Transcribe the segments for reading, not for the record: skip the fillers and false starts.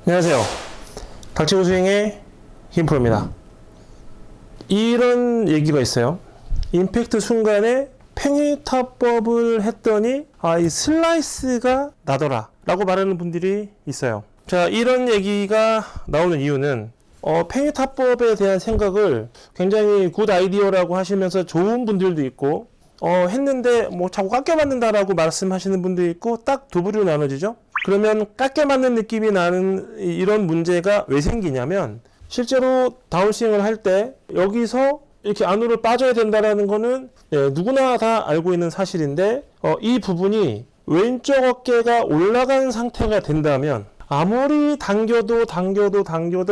안녕하세요. 닥치고 스윙의 힘프로입니다. 이런 얘기가 있어요. 임팩트 순간에 팽이타법을 했더니 이 슬라이스가 나더라 라고 말하는 분들이 있어요. 자, 이런 얘기가 나오는 이유는 팽이타법에 대한 생각을 굉장히 굿 아이디어라고 하시면서 좋은 분들도 있고 했는데 뭐 자꾸 깎여 맞는다라고 말씀하시는 분도 있고 딱 두 부류로 나눠지죠. 그러면 깎여 맞는 느낌이 나는 이런 문제가 왜 생기냐면 실제로 다운스윙을 할 때 여기서 이렇게 안으로 빠져야 된다라는 거는 누구나 다 알고 있는 사실인데 이 부분이 왼쪽 어깨가 올라간 상태가 된다면 아무리 당겨도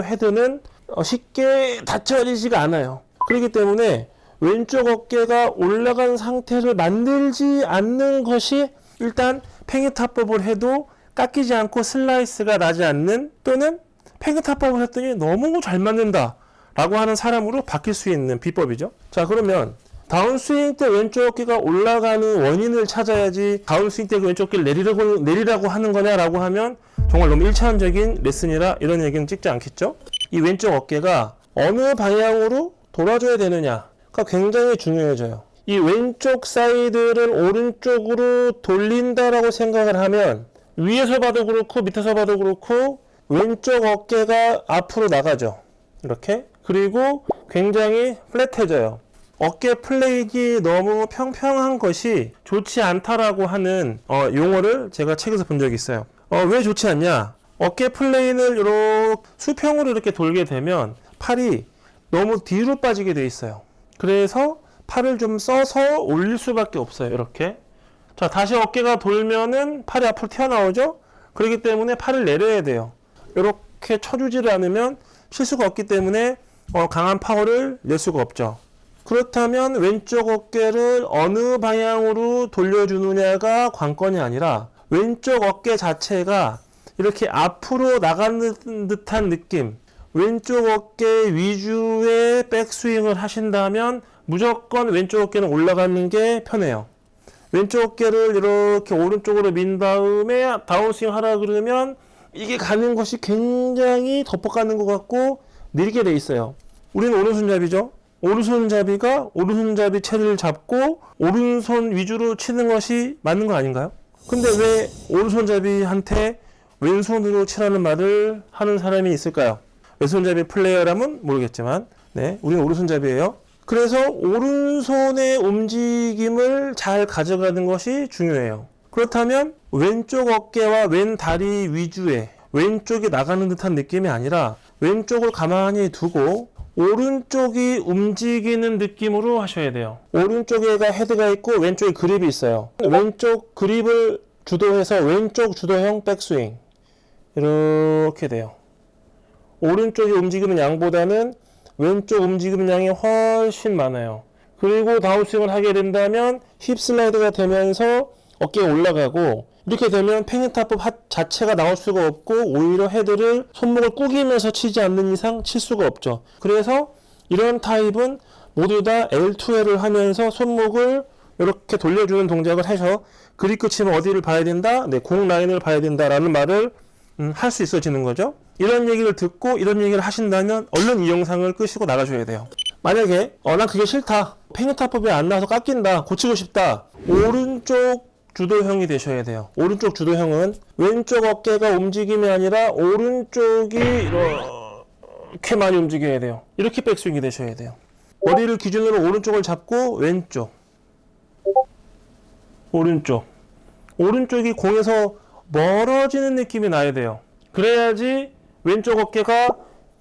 헤드는 쉽게 닫혀지지가 않아요. 그렇기 때문에 왼쪽 어깨가 올라간 상태를 만들지 않는 것이 일단 팽이타법을 해도 깎이지 않고 슬라이스가 나지 않는, 또는 팽이타법을 했더니 너무 잘 맞는다 라고 하는 사람으로 바뀔 수 있는 비법이죠. 자, 그러면 다운스윙 때 왼쪽 어깨가 올라가는 원인을 찾아야지 다운스윙 때 그 왼쪽 어깨를 내리라고 하는 거냐라고 하면 정말 너무 1차원적인 레슨이라 이런 얘기는 찍지 않겠죠. 이 왼쪽 어깨가 어느 방향으로 돌아줘야 되느냐가 굉장히 중요해져요. 이 왼쪽 사이드를 오른쪽으로 돌린다라고 생각을 하면 위에서 봐도 그렇고 밑에서 봐도 그렇고 왼쪽 어깨가 앞으로 나가죠. 이렇게. 그리고 굉장히 플랫해져요. 어깨 플레이이 너무 평평한 것이 좋지 않다라고 하는 용어를 제가 책에서 본 적이 있어요. 왜 좋지 않냐? 어깨 플레이를 이렇게 수평으로 이렇게 돌게 되면 팔이 너무 뒤로 빠지게 돼 있어요. 그래서 팔을 좀 써서 올릴 수밖에 없어요. 이렇게. 자, 다시 어깨가 돌면은 팔이 앞으로 튀어나오죠? 그렇기 때문에 팔을 내려야 돼요. 이렇게 쳐주지를 않으면 실수가 없기 때문에 강한 파워를 낼 수가 없죠. 그렇다면 왼쪽 어깨를 어느 방향으로 돌려주느냐가 관건이 아니라 왼쪽 어깨 자체가 이렇게 앞으로 나가는 듯한 느낌, 왼쪽 어깨 위주의 백스윙을 하신다면 무조건 왼쪽 어깨는 올라가는 게 편해요. 왼쪽 어깨를 이렇게 오른쪽으로 민 다음에 다운스윙 하라 그러면 이게 가는 것이 굉장히 덮어가는 것 같고 느리게 돼 있어요. 우리는 오른손잡이죠. 오른손잡이가 오른손잡이 채를 잡고 오른손 위주로 치는 것이 맞는 거 아닌가요? 근데 왜 오른손잡이한테 왼손으로 치라는 말을 하는 사람이 있을까요? 왼손잡이 플레이어라면 모르겠지만 우리는 오른손잡이에요. 그래서 오른손의 움직임을 잘 가져가는 것이 중요해요. 그렇다면 왼쪽 어깨와 왼 다리 위주의 왼쪽이 나가는 듯한 느낌이 아니라 왼쪽을 가만히 두고 오른쪽이 움직이는 느낌으로 하셔야 돼요. 오른쪽에가 헤드가 있고 왼쪽에 그립이 있어요. 왼쪽 그립을 주도해서 왼쪽 주도형 백스윙 이렇게 돼요. 오른쪽이 움직이는 양보다는 왼쪽 움직이는 양이 훨씬 많아요. 그리고 다운스윙을 하게 된다면 힙 슬라이드가 되면서 어깨가 올라가고, 이렇게 되면 팽이타법 자체가 나올 수가 없고 오히려 헤드를 손목을 꾸기면서 치지 않는 이상 칠 수가 없죠. 그래서 이런 타입은 모두 다 L2L을 하면서 손목을 이렇게 돌려주는 동작을 해서 그립 끝이면 어디를 봐야 된다? 공 라인을 봐야 된다라는 말을 할 수 있어지는 거죠. 이런 얘기를 듣고 이런 얘기를 하신다면 얼른 이 영상을 끄시고 나가셔야 돼요. 만약에 난 그게 싫다, 팽이타법이 안 나와서 깎인다, 고치고 싶다, 오른쪽 주도형이 되셔야 돼요. 오른쪽 주도형은 왼쪽 어깨가 움직임이 아니라 오른쪽이 이렇게 많이 움직여야 돼요. 이렇게 백스윙이 되셔야 돼요. 머리를 기준으로 오른쪽을 잡고 왼쪽, 오른쪽이 공에서 멀어지는 느낌이 나야 돼요. 그래야지 왼쪽 어깨가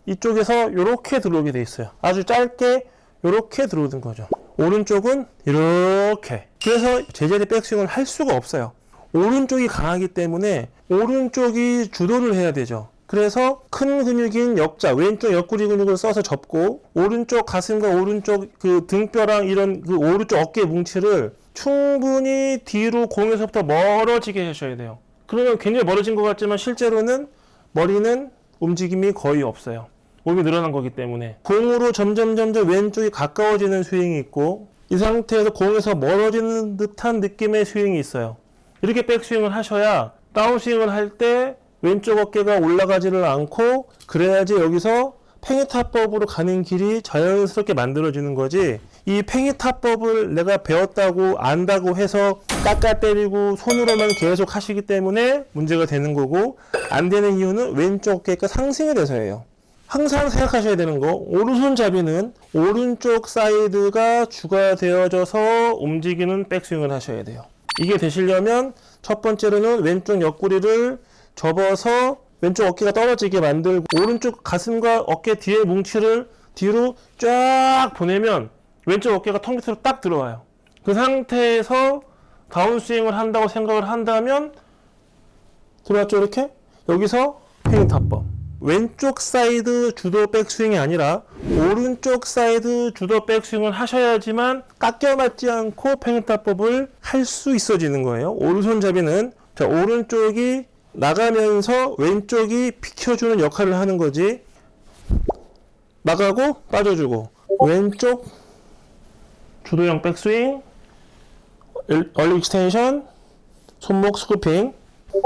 이쪽에서 이렇게 들어오게 돼 있어요. 아주 짧게 이렇게 들어오는 거죠. 오른쪽은 이렇게. 그래서 제자리 백스윙을 할 수가 없어요. 오른쪽이 강하기 때문에 오른쪽이 주도를 해야 되죠. 그래서 큰 근육인 역자, 왼쪽 옆구리 근육을 써서 접고 오른쪽 가슴과 오른쪽 그 등뼈랑 이런 그 오른쪽 어깨 뭉치를 충분히 뒤로 공에서부터 멀어지게 하셔야 돼요. 그러면 굉장히 멀어진 것 같지만 실제로는 머리는 움직임이 거의 없어요. 몸이 늘어난 거기 때문에. 공으로 점점 왼쪽이 가까워지는 스윙이 있고, 이 상태에서 공에서 멀어지는 듯한 느낌의 스윙이 있어요. 이렇게 백스윙을 하셔야 다운스윙을 할 때 왼쪽 어깨가 올라가지를 않고 그래야지 여기서 팽이탑법으로 가는 길이 자연스럽게 만들어지는 거지. 이 팽이탑법을 내가 배웠다고 안다고 해서 깎아 때리고 손으로만 계속 하시기 때문에 문제가 되는 거고, 안 되는 이유는 왼쪽 어깨가 상승이 돼서예요. 항상 생각하셔야 되는 거, 오른손잡이는 오른쪽 사이드가 주가 되어져서 움직이는 백스윙을 하셔야 돼요. 이게 되시려면 첫 번째로는 왼쪽 옆구리를 접어서 왼쪽 어깨가 떨어지게 만들고, 오른쪽 가슴과 어깨 뒤에 뭉치를 뒤로 쫙 보내면 왼쪽 어깨가 턱 밑으로 딱 들어와요. 그 상태에서 다운스윙을 한다고 생각을 한다면 들어왔죠? 이렇게 여기서 팽이탑법, 왼쪽 사이드 주도 백스윙이 아니라 오른쪽 사이드 주도 백스윙을 하셔야지만 깎여 맞지 않고 팽이탑법을 할 수 있어지는 거예요. 오른손잡이는 자, 오른쪽이 나가면서 왼쪽이 비켜주는 역할을 하는 거지. 나가고 빠져주고, 왼쪽 주도형 백스윙, 얼리 익스텐션, 손목 스쿠핑,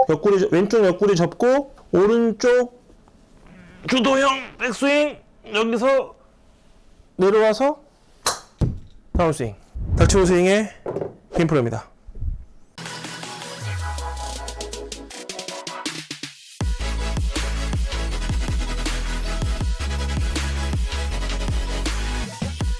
옆구리, 왼쪽 옆구리 접고 오른쪽 주도형 백스윙, 여기서 내려와서 다운스윙. 닥치고 스윙의 김프로입니다.